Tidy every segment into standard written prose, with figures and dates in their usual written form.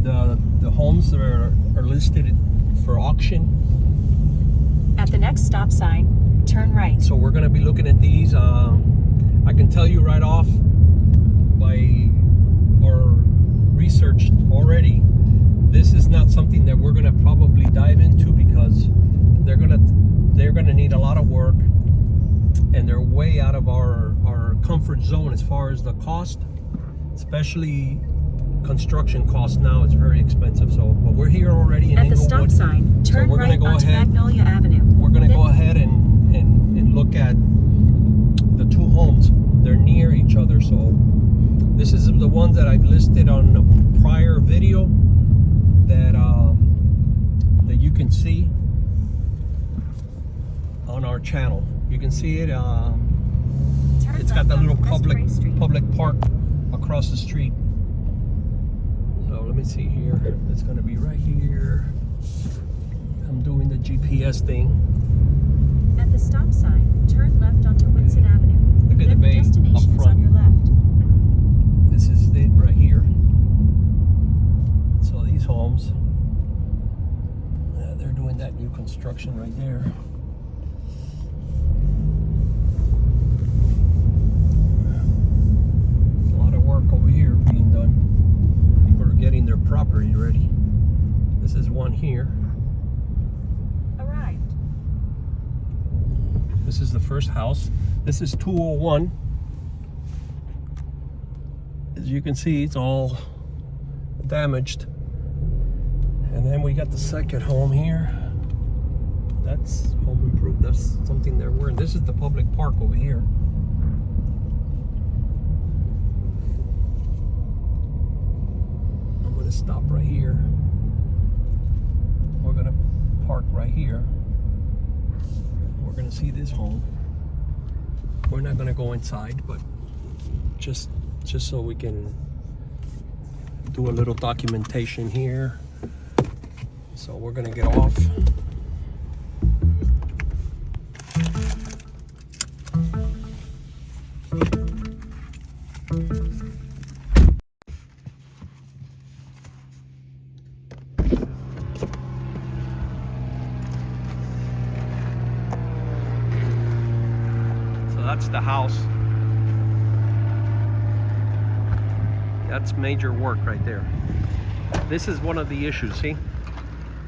the homes that are listed for auction. At the next stop sign, turn right. So we're going to be looking at these. I can tell you right off by our research already, this is not something that we're going to probably dive into because they're going to need a lot of work, and they're way out of our comfort zone as far as the cost, especially construction costs. Now it's very expensive. So, but we're here already in Englewood. At the stop sign, turn so we're right gonna go onto ahead, Magnolia Avenue. We're going to go ahead and look at the two homes. They're near each other. So this is the ones that I've listed on a prior video that you can see on our channel. You can see it. It's got that little public park across the street. So let me see here. It's going to be right here. I'm doing the GPS thing. At the stop sign, turn left onto Whitson Avenue. Look at the bay up Destinations front. on your left. This is it right here. So these homes, they're doing that new construction right there. A lot of work over here being done. People are getting their property ready. This is one here. Arrived. This is the first house. This is 201. As you can see, it's all damaged. And then we got the second home here. That's home improved. That's something they're wearing. This is the public park over here. I'm gonna stop right here. We're gonna park right here. We're gonna see this home. We're not gonna go inside, but just so we can do a little documentation here. So we're gonna get off. So that's the house. That's major work right there. This is one of the issues, see?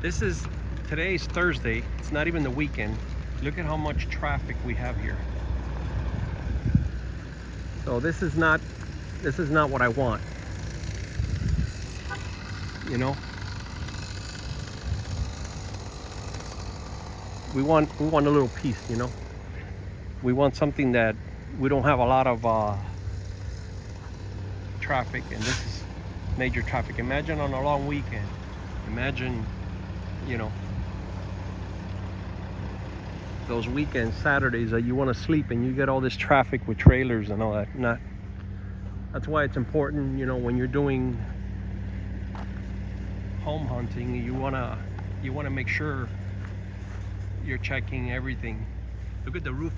Today's Thursday, it's not even the weekend. Look at how much traffic we have here. So this is not what I want. You know? We want a little peace, you know? We want something that we don't have a lot of traffic, and this is major traffic. Imagine on a long weekend. Imagine, you know, those weekends, Saturdays that you want to sleep and you get all this traffic with trailers and all that. That's why it's important, you know, when you're doing home hunting, you wanna make sure you're checking everything. Look at the roof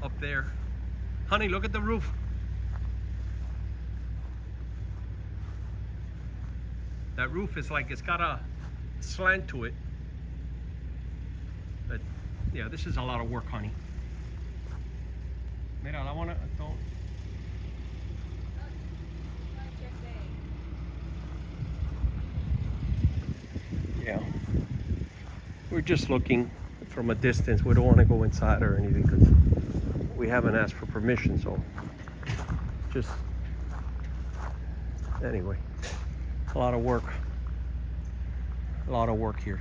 up there. Honey, look at the roof. That roof is like it's got a slant to it. But yeah, this is a lot of work, honey. Mira, la wanna don't. Yeah. We're just looking from a distance. We don't want to go inside or anything because we haven't asked for permission, so just anyway. A lot of work here,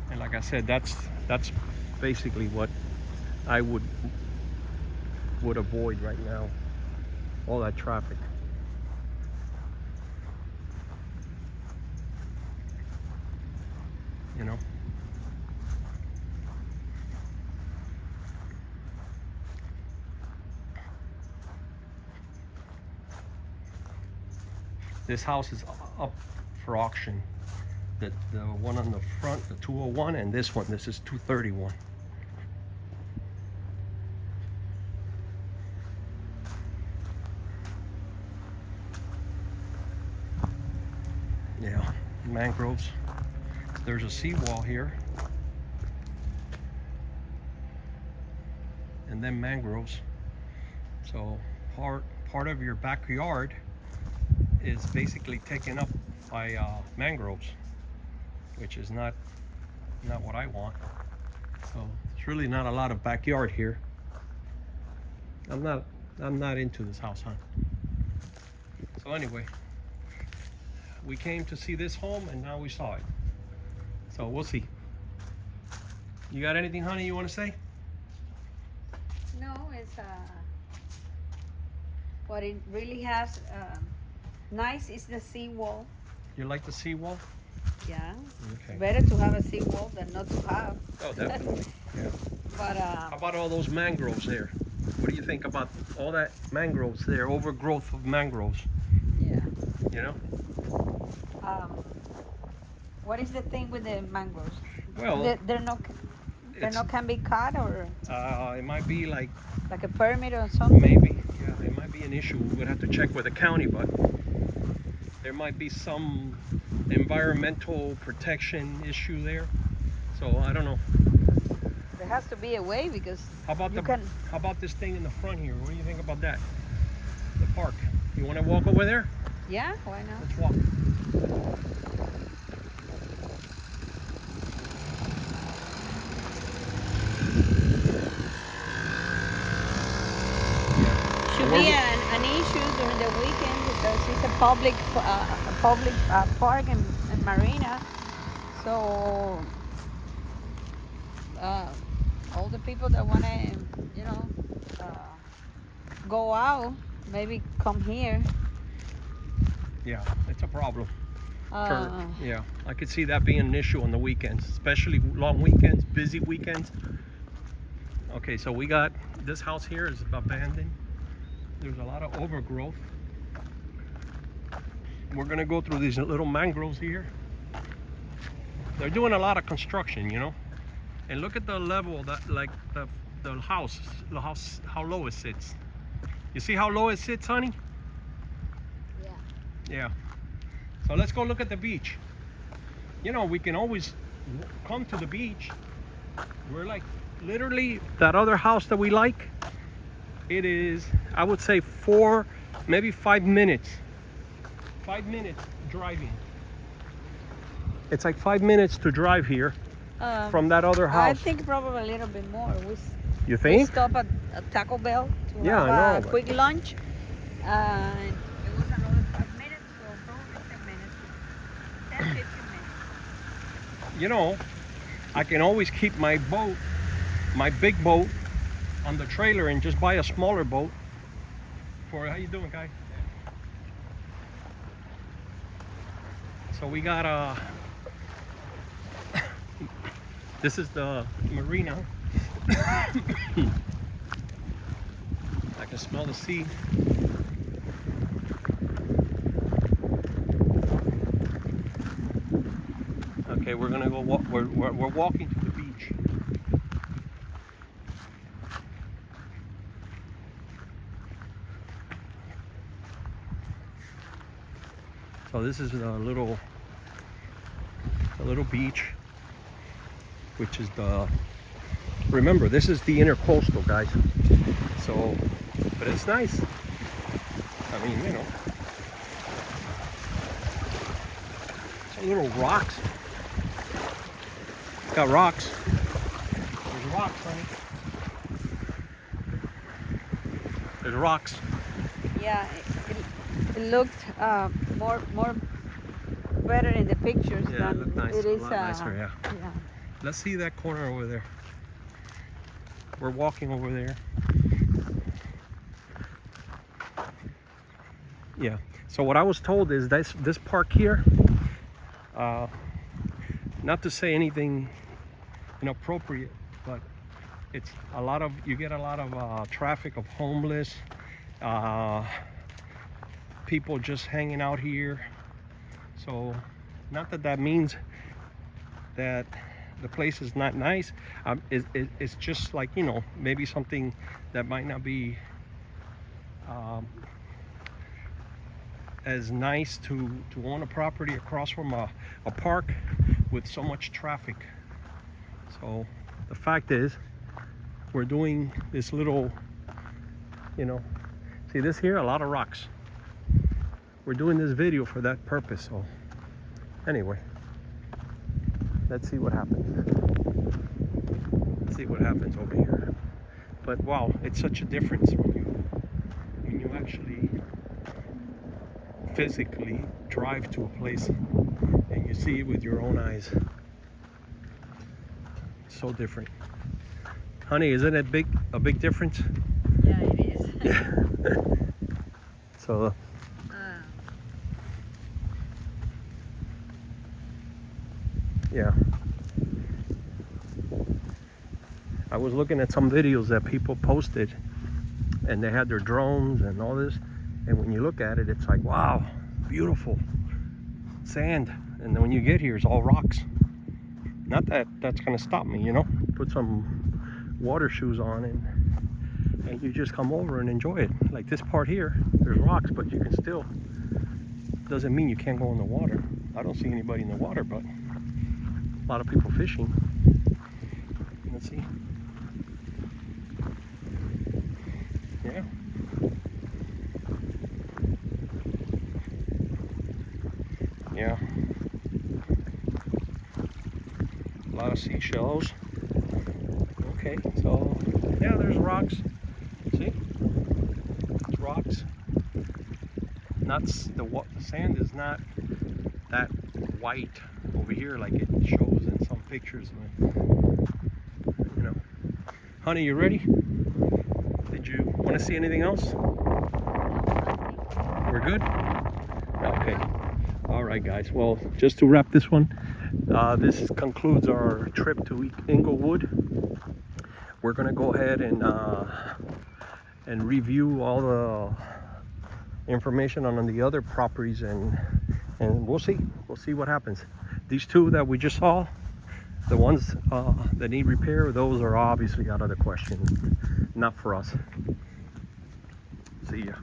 and like I said, that's basically what I would avoid right now, all that traffic. You know, this house is up for auction. The one on the front, the 201, and this one, this is 231. mangroves. There's a seawall here. And then mangroves. So part of your backyard is basically taken up by mangroves, which is not what I want. So it's really not a lot of backyard here. I'm not into this house, huh? So anyway, we came to see this home and now we saw it. So we'll see. You got anything, honey, you want to say? No, it's what it really has nice is the seawall. You like the seawall? Yeah. Okay. Better to have a seawall than not to have. Oh, definitely. Yeah. But How about all those mangroves there? What do you think about all that mangroves there? Overgrowth of mangroves. yeah. You know? What is the thing with the mangroves? Well, They're not can be cut, or it might be like a permit or something. maybe. Yeah, it might be an issue. We would have to check with the county, but there might be some environmental protection issue there. So I don't know. There has to be a way, because How about you the can. How about this thing in the front here? What do you think about that? The park. You want to walk over there? Yeah, why not? Let's walk. Should be an issue during the weekend, because it's a public park and marina. So all the people that want to, go out, maybe come here. Yeah, it's a problem. Uh, Yeah, I could see that being an issue on the weekends, especially long weekends, busy weekends. Okay, so we got this house here is abandoned. There's a lot of overgrowth. We're gonna go through these little mangroves here. They're doing a lot of construction, you know. And look at the level that, like the house, how low it sits. You see how low it sits, honey? yeah. Yeah. So let's go look at the beach. You know, we can always come to the beach. We're like literally that other house that we like. It is, I would say 4, maybe 5 minutes. 5 minutes driving. It's like 5 minutes to drive here from that other I house. think probably a little bit more. You We think? stop at Taco Bell to Yeah, I have know, a but- quick lunch. And it was another 5 minutes, so probably 10 minutes. 10, 15 minutes. You know, I can always keep my boat, my big boat, on the trailer and just buy a smaller boat. How you doing, guy? So we got this is the marina. I can smell the sea. Okay, we're gonna go walk. We're walking to the beach. So this is a little beach, which is remember, this is the intercoastal, guys. So, but it's nice. I mean, you know, some little rocks. Got rocks. There's rocks, honey. There's rocks. Yeah, it looked more better in the pictures Yeah, it than looked nice. it is. A lot nicer, yeah. Yeah. Let's see that corner over there. We're walking over there. Yeah. So what I was told is this park here, not to say anything inappropriate, but it's you get a lot of traffic of homeless, people just hanging out here. So not that means that the place is not nice. It's just like, you know, maybe something that might not be as nice to own a property across from a park with so much traffic. So the fact is, we're doing this little, you know, see this here, a lot of rocks. We're doing this video for that purpose. So anyway, let's see what happens. Let's see what happens over here. But wow, it's such a difference when you actually physically drive to a place and you see it with your own eyes. So different. Honey, isn't it a big difference? Yeah, it is. So yeah, I was looking at some videos that people posted and they had their drones and all this, and when you look at it, it's like, wow, beautiful sand, and then when you get here, it's all rocks. Not that that's gonna stop me, you know. Put some water shoes on and you just come over and enjoy it. Like this part here, there's rocks, but you can still, doesn't mean you can't go in the water. I don't see anybody in the water, but a lot of people fishing. Let's see. Yeah. Yeah. A lot of seashells. Okay, so yeah, there's rocks. See? It's rocks. The sand is not that white over here like it shows in some pictures. You know. Honey, you ready? Did you want to see anything else? We're good? Okay. All right, guys. Well, just to wrap this one, this concludes our trip to Englewood. We're gonna go ahead and review all the information on the other properties, and we'll see what happens. These two that we just saw, the ones that need repair, those are obviously out of the question, not for us. See ya.